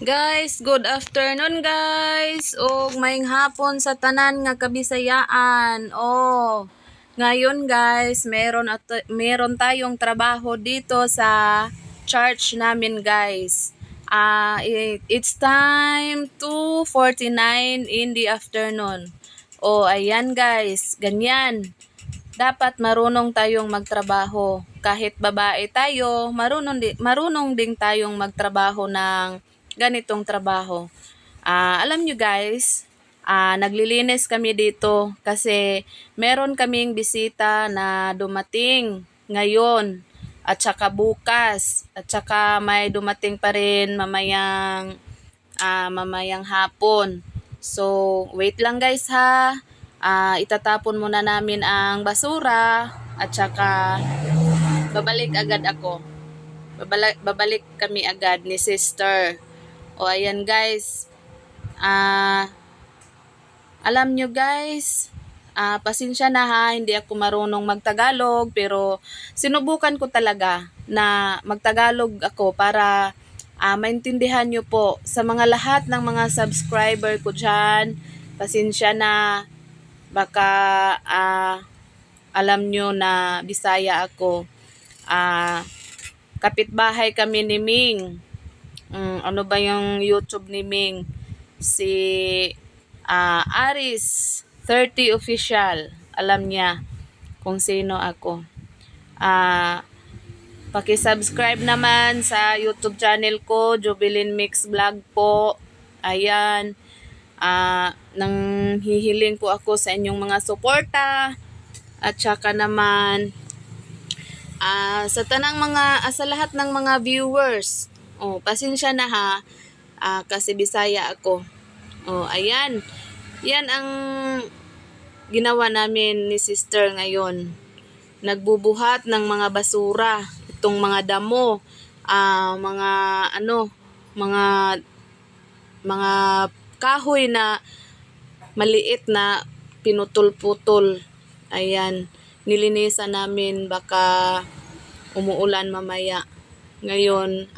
Guys, good afternoon guys. Og maayong hapon sa tanan nga kabisayaan. Ngayon guys, meron tayong trabaho dito sa church namin guys. It's time 2:49 in the afternoon. Ayan guys, ganyan. Dapat marunong tayong magtrabaho. Kahit babae tayo, marunong din tayong magtrabaho ng ganitong trabaho. Alam nyo guys, naglilinis kami dito kasi meron kaming bisita na dumating ngayon at saka bukas at saka may dumating pa rin mamayang hapon. So, wait lang guys ha. Itatapon muna namin ang basura at saka babalik agad ako. Babalik kami agad ni sister. Ayan guys. Alam nyo guys, pasensya na ha, hindi ako marunong magtagalog pero sinubukan ko talaga na magtagalog ako para maintindihan nyo po. Sa mga lahat ng mga subscriber ko dyan, pasensya na, baka alam nyo na Bisaya ako. Kapitbahay kami ni Ming. Ano ba yung YouTube ni Ming? Si Aris 30 Official. Alam niya kung sino ako. Paki-subscribe naman sa YouTube channel ko, Jubilin Mix Vlog po. Ayan. Nang hihiling po ako sa inyong mga suporta at saka naman sa lahat ng mga viewers. Pasensya na ha. Kasi Bisaya ako. Ayan. Yan ang ginawa namin ni sister ngayon. Nagbubuhat ng mga basura, itong mga damo, mga kahoy na maliit na pinutol-putol. Ayan, nilinisan namin, baka umuulan mamaya. Ngayon,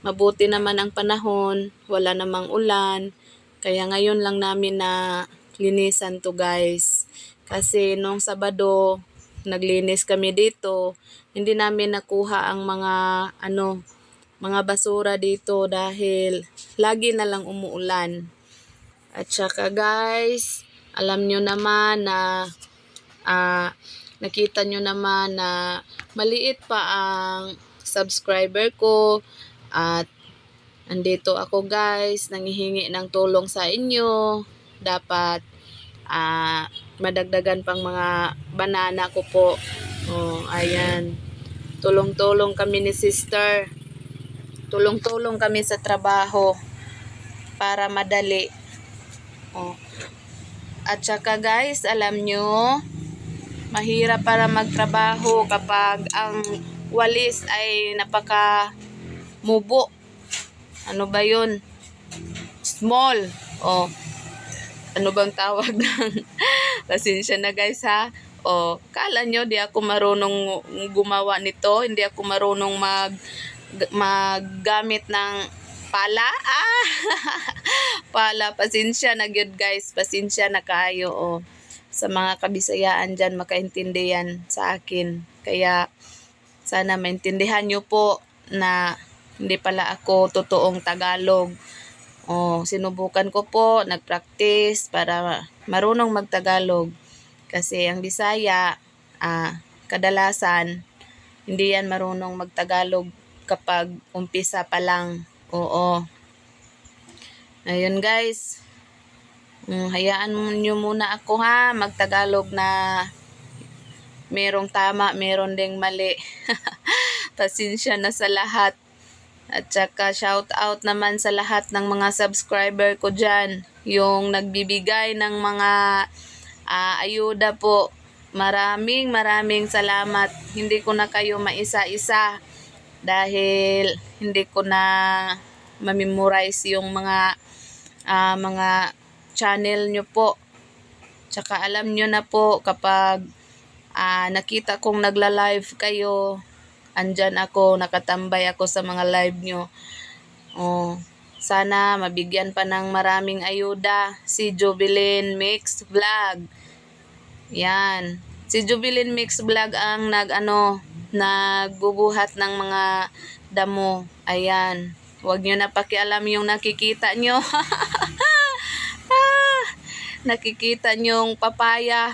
mabuti naman ang panahon, wala namang ulan. Kaya ngayon lang namin na linisan to guys. Kasi nung Sabado, naglinis kami dito, hindi namin nakuha ang mga basura dito dahil lagi na lang umuulan. At saka guys, alam nyo naman na nakita nyo naman na maliit pa ang subscriber ko at andito ako guys, nanghihingi ng tulong sa inyo. Dapat madagdagan pang mga banana ko po. Ayan. Tulong-tulong kami ni sister. Tulong-tulong kami sa trabaho para madali. At saka guys, alam nyo, mahirap para magtrabaho kapag ang walis ay napaka-mubo. Ano ba yun? Small. Ano bang tawag ng pasensya na guys ha. Kala nyo di ako marunong gumawa nito, hindi ako marunong maggamit ng pala. Pala, pasensya na gyud guys, pasensya na kayo. Sa mga kabisayaan dyan, makaintindihan sa akin. Kaya sana maintindihan nyo po na hindi pala ako totoong Tagalog. Sinubukan ko po, nagpractice para marunong magtagalog. Kasi ang Bisaya, kadalasan, hindi yan marunong magtagalog kapag umpisa pa lang. Ayun guys, hayaan nyo muna ako ha, magtagalog na merong tama, meron ding mali. Pasensya na sa lahat. At saka shout out naman sa lahat ng mga subscriber ko dyan. Yung nagbibigay ng mga ayuda po. Maraming salamat. Hindi ko na kayo maisa-isa dahil hindi ko na ma-memorize yung mga channel nyo po. Tsaka alam nyo na po kapag nakita kong nagla-live kayo, andyan ako, nakatambay ako sa mga live nyo. Sana mabigyan pa ng maraming ayuda si Jubilin Mix Vlog. Yan. Si Jubilin Mix Vlog ang nagbubuhat ng mga damo. Ayan. Huwag nyo na pakialam yung nakikita nyo. Nakikita nyong papaya.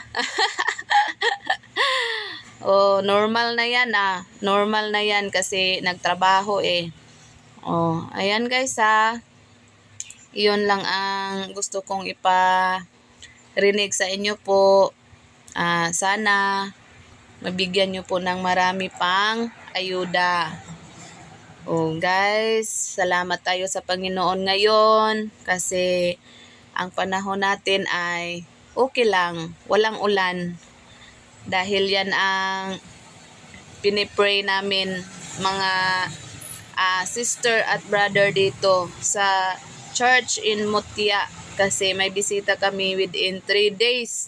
Oh, normal na yan Normal na yan kasi nagtrabaho eh. Oh, ayan guys Iyon lang ang gusto kong iparinig sa inyo po. Sana mabigyan nyo po ng marami pang ayuda. Oh guys, salamat tayo sa Panginoon ngayon kasi ang panahon natin ay okay lang, walang ulan. Dahil yan ang pinipray namin mga sister at brother dito sa church in Mutia kasi may bisita kami within 3 days.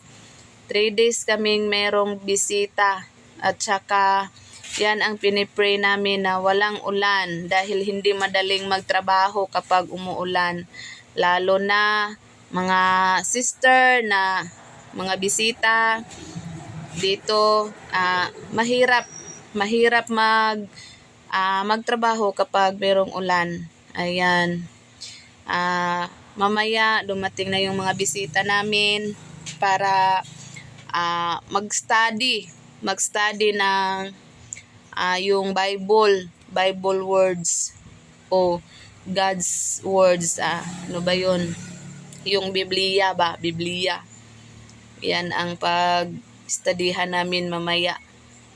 3 days kaming merong bisita at saka yan ang pinipray namin na walang ulan dahil hindi madaling magtrabaho kapag umuulan. Lalo na mga sister na mga bisita dito, mahirap magtrabaho kapag merong ulan. Ayan. Mamaya dumating na yung mga bisita namin para mag-study ng yung Bible words o God's words. Ano ba yun? Yung Biblia. Yan ang pag-studyhan namin mamaya.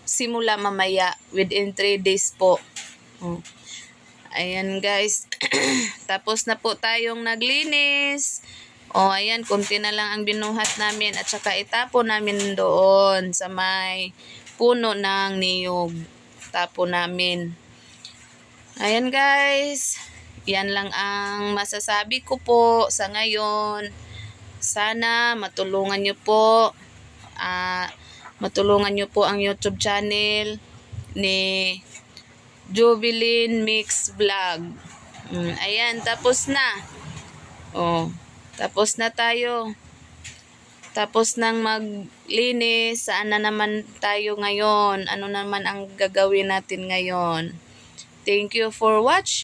Simula mamaya within 3 days po. Ayan guys. Tapos na po tayong naglinis. Ayan, konti na lang ang binuhat namin at saka itapon namin doon sa may puno ng niyog. Tapon namin. Ayan guys. Yan lang ang masasabi ko po sa ngayon. Sana matulungan nyo po ang YouTube channel ni Jubilin Mix Vlog. Ayan, tapos na. Tapos na tayo. Tapos nang maglinis, saan na naman tayo ngayon? Ano naman ang gagawin natin ngayon? Thank you for watching.